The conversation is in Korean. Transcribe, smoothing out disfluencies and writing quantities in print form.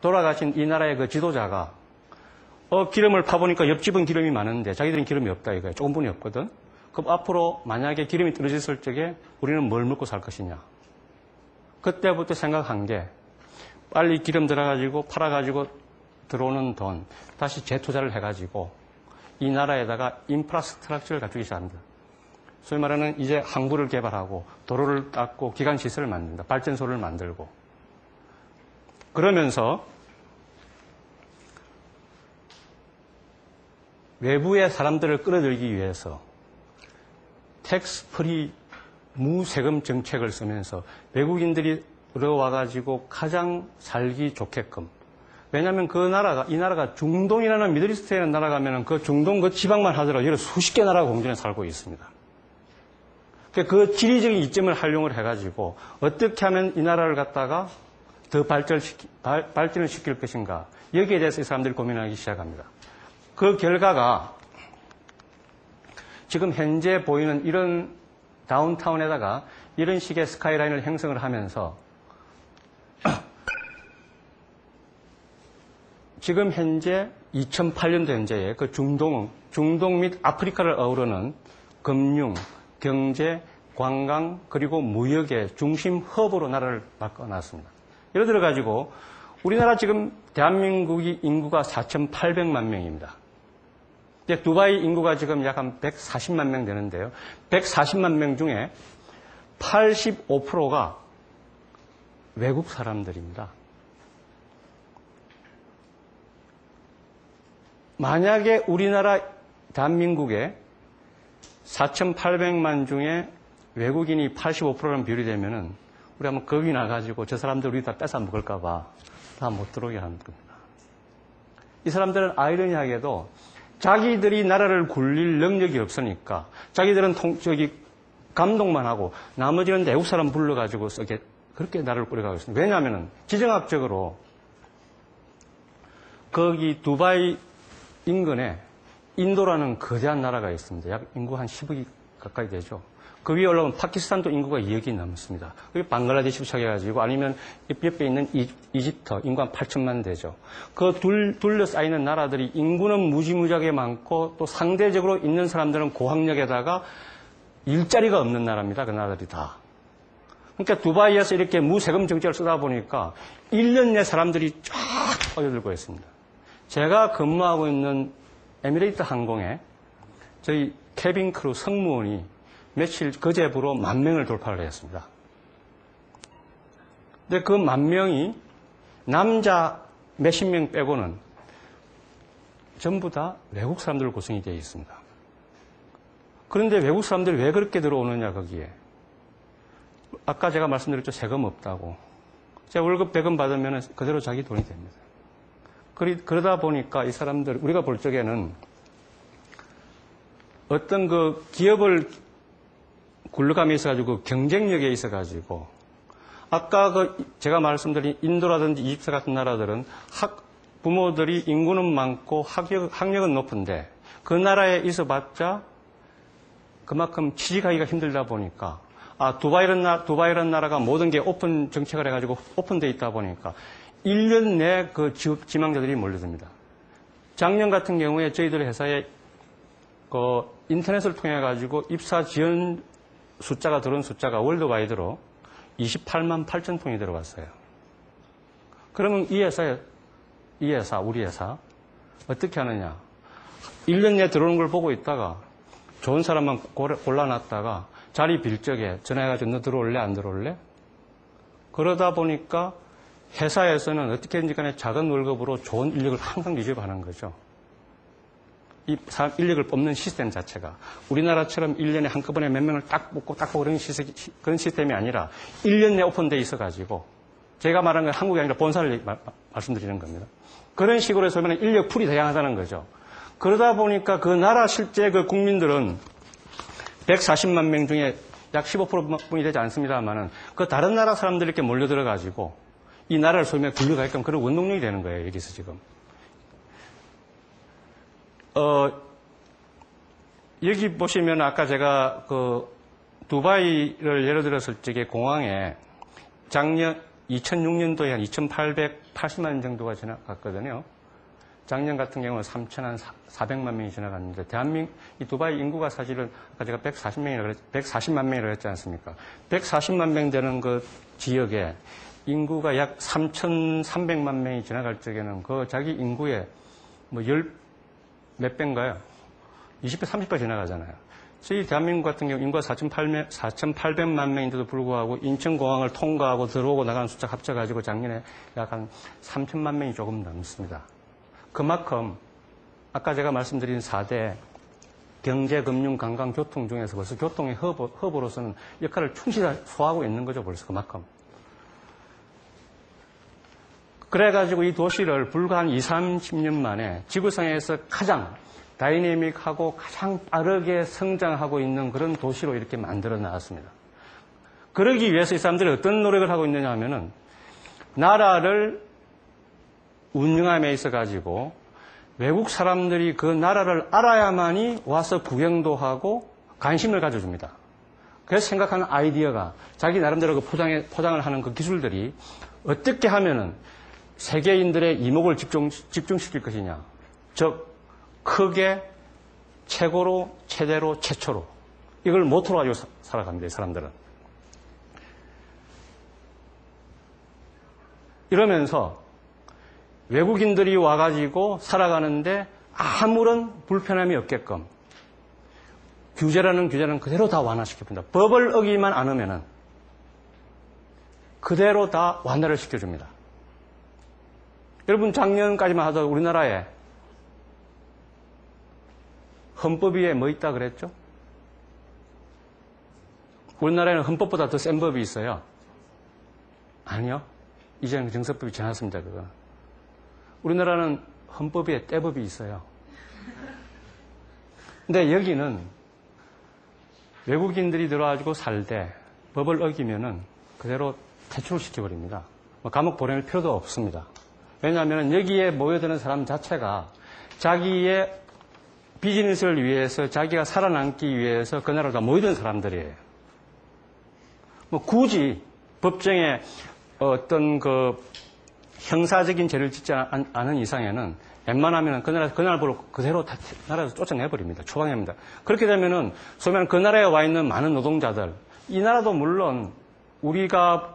돌아가신 이 나라의 그 지도자가 기름을 파보니까 옆집은 기름이 많은데 자기들은 기름이 없다 이거예요. 조금뿐이 없거든. 그럼 앞으로 만약에 기름이 떨어졌을 적에 우리는 뭘 먹고 살 것이냐. 그때부터 생각한 게 빨리 기름 들어가지고 팔아가지고 들어오는 돈 다시 재투자를 해가지고 이 나라에다가 인프라스트럭처를 갖추기 시작합니다. 소위 말하는 이제 항구를 개발하고 도로를 닦고 기관시설을 만든다. 발전소를 만들고 그러면서 외부의 사람들을 끌어들이기 위해서 텍스 프리 무세금 정책을 쓰면서 외국인들이 들어와가지고 가장 살기 좋게끔. 왜냐하면 이 나라가 중동이라는 미들이스트라는 나라 가면은 그 중동 그 지방만 하더라도 여러 수십 개 나라가 공존에 살고 있습니다. 그 지리적인 이점을 활용을 해가지고 어떻게 하면 이 나라를 갖다가 더 발전을 시킬 것인가. 여기에 대해서 이 사람들이 고민하기 시작합니다. 그 결과가 지금 현재 보이는 이런 다운타운에다가 이런 식의 스카이라인을 형성을 하면서 지금 현재 2008년도 현재의 그 중동 및 아프리카를 어우르는 금융, 경제, 관광 그리고 무역의 중심 허브로 나라를 바꿔놨습니다. 예를 들어 가지고 우리나라 지금 대한민국이 인구가 4,800만 명입니다. 두바이 인구가 지금 약 한 140만 명 되는데요. 140만 명 중에 85%가 외국 사람들입니다. 만약에 우리나라 대한민국에 4,800만 중에 외국인이 85%라는 비율이 되면은 우리 한번 겁이 나가지고 저 사람들 우리 다 뺏어 먹을까봐 다 못 들어오게 하는 겁니다. 이 사람들은 아이러니하게도 자기들이 나라를 굴릴 능력이 없으니까 자기들은 감독만 하고 나머지는 외국 사람 불러가지고 그렇게 나라를 꾸려가고 있습니다. 왜냐하면 지정학적으로 거기 두바이 인근에 인도라는 거대한 나라가 있습니다. 약 인구 한 10억이 가까이 되죠. 그 위에 올라오면 파키스탄도 인구가 2억이 넘습니다. 그게 방글라데시 부착해가지고 아니면 옆에 있는 이집트 인구 한 8천만 되죠. 그 둘러싸이는 나라들이 인구는 무지무지하게 많고 또 상대적으로 있는 사람들은 고학력에다가 일자리가 없는 나라입니다. 그 나라들이 다. 그러니까 두바이에서 이렇게 무세금 정책을 쓰다 보니까 1년 내 사람들이 쫙 빠져들고 있습니다. 제가 근무하고 있는 에미레이트 항공에 저희 캐빈 크루 승무원이 며칠 그제부로 10,000명을 돌파를 했습니다. 근데 그 10,000명이 남자 몇십 명 빼고는 전부 다 외국 사람들로 구성이 되어 있습니다. 그런데 외국 사람들이 왜 그렇게 들어오느냐 거기에. 아까 제가 말씀드렸죠. 세금 없다고. 제가 월급 100원 받으면 그대로 자기 돈이 됩니다. 그러다 보니까 이 사람들 우리가 볼 적에는 어떤 그 기업을 굴러감에 있어가지고 경쟁력에 있어가지고 아까 제가 말씀드린 인도라든지 이집트 같은 나라들은 부모들이 인구는 많고 학력은 높은데 그 나라에 있어봤자 그만큼 취직하기가 힘들다 보니까 두바이라는 나라가 모든 게 오픈 정책을 해가지고 오픈되어 있다 보니까 1년 내에 그 지망자들이 몰려듭니다. 작년 같은 경우에 저희들 회사에 인터넷을 통해 가지고 입사 지원 들어온 숫자가 월드와이드로 28만 8천 통이 들어왔어요. 그러면 우리 회사 어떻게 하느냐? 1년 내에 들어오는 걸 보고 있다가 좋은 사람만 골라놨다가 자리 빌 적에 전화해가지고 너 들어올래 안 들어올래? 그러다 보니까 회사에서는 어떻게든지 간에 작은 월급으로 좋은 인력을 항상 유지하는 거죠. 이 인력을 뽑는 시스템 자체가 우리나라처럼 1년에 한꺼번에 몇 명을 딱 뽑고 그런 시스템이 아니라 1년 내에 오픈되어 있어가지고 제가 말하는 건 한국이 아니라 본사를 말씀드리는 겁니다. 그런 식으로 해서 인력 풀이 다양하다는 거죠. 그러다 보니까 그 나라 실제 그 국민들은 140만 명 중에 약 15%뿐이 되지 않습니다만은 그 다른 나라 사람들이 이렇게 몰려들어가지고 이 나라를 소위 말해 굴려가게끔 그런 원동력이 되는 거예요. 여기서 지금. 여기 보시면 아까 제가 두바이를 예를 들었을 적에 공항에 2006년도에 한 2,880만 명 정도가 지나갔거든요. 작년 같은 경우는 3,400만 명이 지나갔는데, 이 두바이 인구가 사실은 아까 제가 140만 명이라고 했지 않습니까? 140만 명 되는 그 지역에 인구가 약 3,300만 명이 지나갈 적에는 그 자기 인구의 뭐 몇 배인가요? 20배, 30배 지나가잖아요. 저희 대한민국 같은 경우 인구가 4,800만 명인데도 불구하고 인천공항을 통과하고 들어오고 나가는 숫자 합쳐가지고 작년에 약 한 3천만 명이 조금 넘습니다. 그만큼 아까 제가 말씀드린 4대 경제, 금융, 관광, 교통 중에서 벌써 교통의 허브로서는 역할을 충실히 소화하고 있는 거죠. 벌써 그만큼. 그래가지고 이 도시를 불과 한 30년 만에 지구상에서 가장 다이내믹하고 가장 빠르게 성장하고 있는 그런 도시로 이렇게 만들어 나왔습니다. 그러기 위해서 이 사람들이 어떤 노력을 하고 있느냐 하면은 나라를 운영함에 있어 가지고 외국 사람들이 그 나라를 알아야만이 와서 구경도 하고 관심을 가져줍니다. 그래서 생각하는 아이디어가 자기 나름대로 그 포장을 하는 그 기술들이 어떻게 하면은 세계인들의 이목을 집중시킬 것이냐. 즉, 크게, 최고로, 최대로, 최초로. 이걸 모토로 가지고 살아갑니다, 이 사람들은. 이러면서 외국인들이 와가지고 살아가는데 아무런 불편함이 없게끔 규제라는 그대로 다 완화시켜줍니다. 법을 어기만 않으면은 그대로 다 완화를 시켜줍니다. 여러분 작년까지만 하더라도 우리나라에 헌법 위에 뭐 있다 그랬죠? 우리나라에는 헌법보다 더 센 법이 있어요. 아니요. 이제는 정서법이 지났습니다. 그거. 우리나라는 헌법 위에 떼법이 있어요. 근데 여기는 외국인들이 들어와가지고 살 때 법을 어기면은 그대로 퇴출을 시켜버립니다. 감옥 보낼 필요도 없습니다. 왜냐하면 여기에 모여드는 사람 자체가 자기의 비즈니스를 위해서 자기가 살아남기 위해서 그 나라로 다 모여드는 사람들이에요. 굳이 법정에 어떤 그 형사적인 죄를 짓지 않은 이상에는 웬만하면 그 나라로 그대로 다 나라에서 쫓아내버립니다. 추방합니다. 그렇게 되면은 소위 말하는 그 나라에 와 있는 많은 노동자들, 이 나라도 물론 우리가